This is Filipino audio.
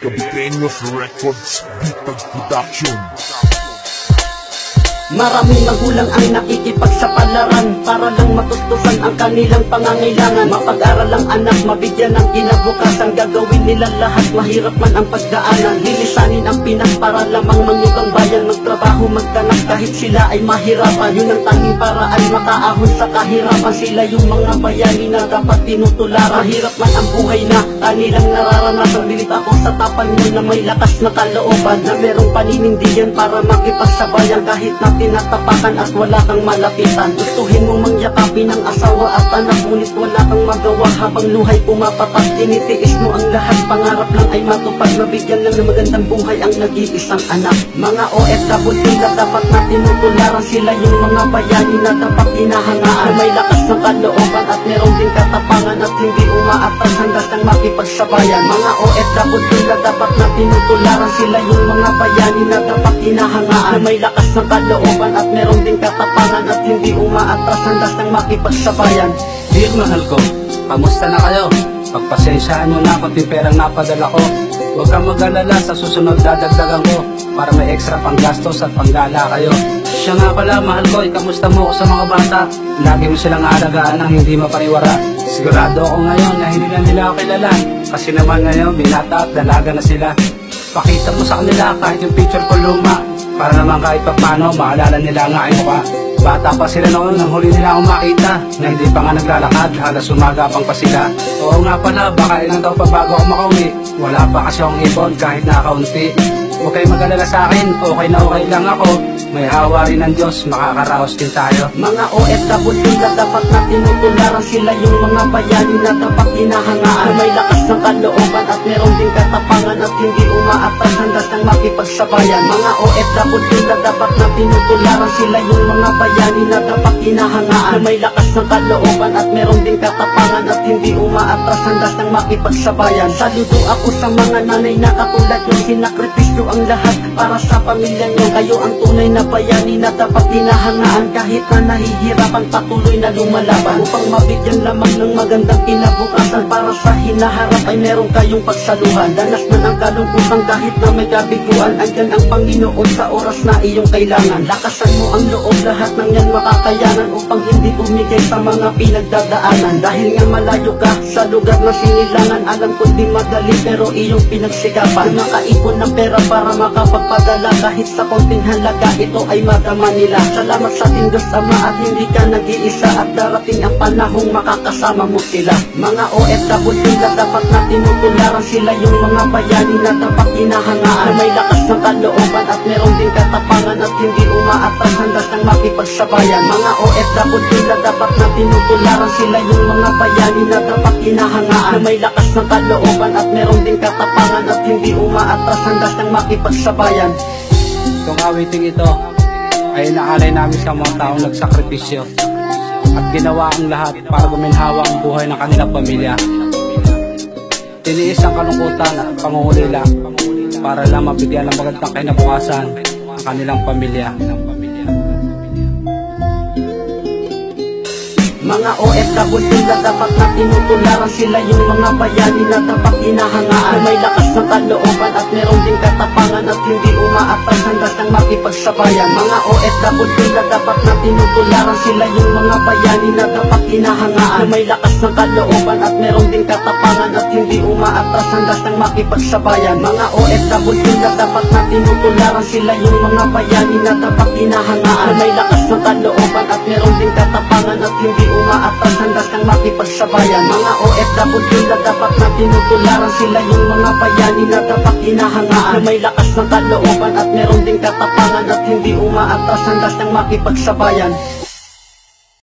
Caviteños Records, Bitag Production. Maraming magulang ang nakikipagsapalaran para lang matustusan ang kanilang pangangailangan. Mapag-aral ang anak, mabigyan ng kinabukasan. Gagawin nila lahat, mahirap man ang pagdaanan. Lilisanin ang Pinas para lamang manyugang bayan. Magtrabaho, magtanap kahit sila ay mahirapan. Yun ang tanging paraan, makaahon sa kahirapan. Sila yung mga bayani na dapat tinutularan. Mahirap man ang buhay na kanilang nararanasan. Bilit ako sa tapan mo na may lakas na kalooban, na merong paninindigan para makipagsabayan. Kahit na tinatapakan at wala kang malapitan, gustuhin mong mangyakapin ang asawa at anak, ngunit wala kang magawa habang luhay pumapatak. Tinitiis mo ang lahat, pangarap lang ay matupad. Mabigyan lang ng magandang buhay ang nag-iisang anak. Mga OFW na dapat na tinutularan. Sila yung mga bayani na dapat hinahangaan, may lakas ng kalooban at meron din katapangan at hindi umaatras hanggang nang makipagsabayan. Mga OFW na dapat na tinutularan. Sila yung mga bayani na dapat hinahangaan, may lakas ng kalooban at meron din katapangan at hindi umaatras hanggang nang makipagsabayan. Dear mahal ko, kamusta na kayo? Pagpasensyaan mo na pati perang napadala ko. Huwag kang mag-alala, sa susunod dadagdagan ko para may extra pang gastos at panggala kayo. Siya nga pala mahal ko, kamusta mo ako sa mga bata? Lagi mo silang aalagaan ng hindi mapariwara. Sigurado ako ngayon na hindi na nila ako kilala, kasi naman ngayon binata at dalaga na sila. Pakita mo sa kanila kahit yung picture ko luma, para naman kahit papano maalala nila nga ay mukha. Bata pa sila noon nang huli nila akong makita, na hindi pa nga naglalakad, halos umagapang pa sila. Oo nga pala, baka ilang taon pa bago ako makauwi. Wala pa kasi akong ipon kahit nakaunti. Huwag kayo mag-alala sa akin, okay na okay lang ako. May hawa rin ng Diyos, makakaraos din tayo. Mga OFW na dapat na tinutularan. Sila yung mga bayani na dapat hinahangaan, may lakas ng kalooban at meron din katapangan at hindi umaatras hanggang nang makipagsabayan. Mga OFW na dapat na tinutularan. Sila yung mga bayani na dapat hinahangaan, may lakas ng kalooban at meron din katapangan at hindi umaatras hanggang nang makipagsabayan. Saludo ako sa mga nanay na katulad yung sinakripisyo ang lahat para sa pamilya nyo. Kayo ang tunay na bayani na dapat hinahangaan, kahit na nahihirapan patuloy na lumalaban upang mabigyan lamang ng magandang kinabukasan. Para sa hinaharap ay meron kayong pagsaluhan. Danas man ang kalungkutan kahit na may kabiguan, andyan ang Panginoon sa oras na iyong kailangan. Lakasan mo ang loob, lahat ng yan makakayanan upang hindi bumigay sa mga pinagdadaanan. Dahil nga malayo ka sa lugar na sinilangan, alam ko di madali pero iyong pinagsikapan. Nakaipon ng pera para makapagpadala kahit sa konting halaga, ito ay madama nila. Salamat sa ating Diyos Ama at hindi ka nag-iisa, at darating ang panahong makakasama mo sila. Mga OFW na dapat na tinutularan. Sila yung mga bayani na dapat hinahangaan, may lakas ng kalooban at meron din katapangan at hindi umaatras hanggang nang makipagsabayan. Mga OFW na dapat na tinutularan. Sila yung mga bayani na dapat hinahangaan, may lakas ng kalooban at meron din katapangan at hindi umaatras hanggang nang makipagsabayan. Itong awiting ito ay naalay namin sa mga taong nagsakripisyo at ginawa ang lahat para guminhawa ang buhay ng kanilang pamilya. Tiniis ang kalungkutan at pangungulila para lang mabigyan ng magandang kinabukasan ang kanilang pamilya. Mga OFW na dapat na tinutularan. Sila yung mga bayani na dapat hinahangaan, may lakas ng kalooban at meron din katapangan at hindi umaatras hanggang nang makipagsabayan. Mga OFW na dapat na tinutularan. Sila yung mga bayani na dapat hinahangaan, may lakas ng kalooban at meron din katapangan at hindi umaatras hanggang nang makipagsabayan. Mga OFW na dapat na tinutularan. Sila yung mga bayani na dapat hinahangaan, may lakas ng kalooban at meron din katapangan at hindi umaatras hanggang nang makipagsabayan. Mga OFW na dapat na tinutularan. Sila yung mga bayani na dapat hinahangaan, may lakas ng kalooban at meron din katapangan at hindi umaatras hanggang nang makipagsabayan.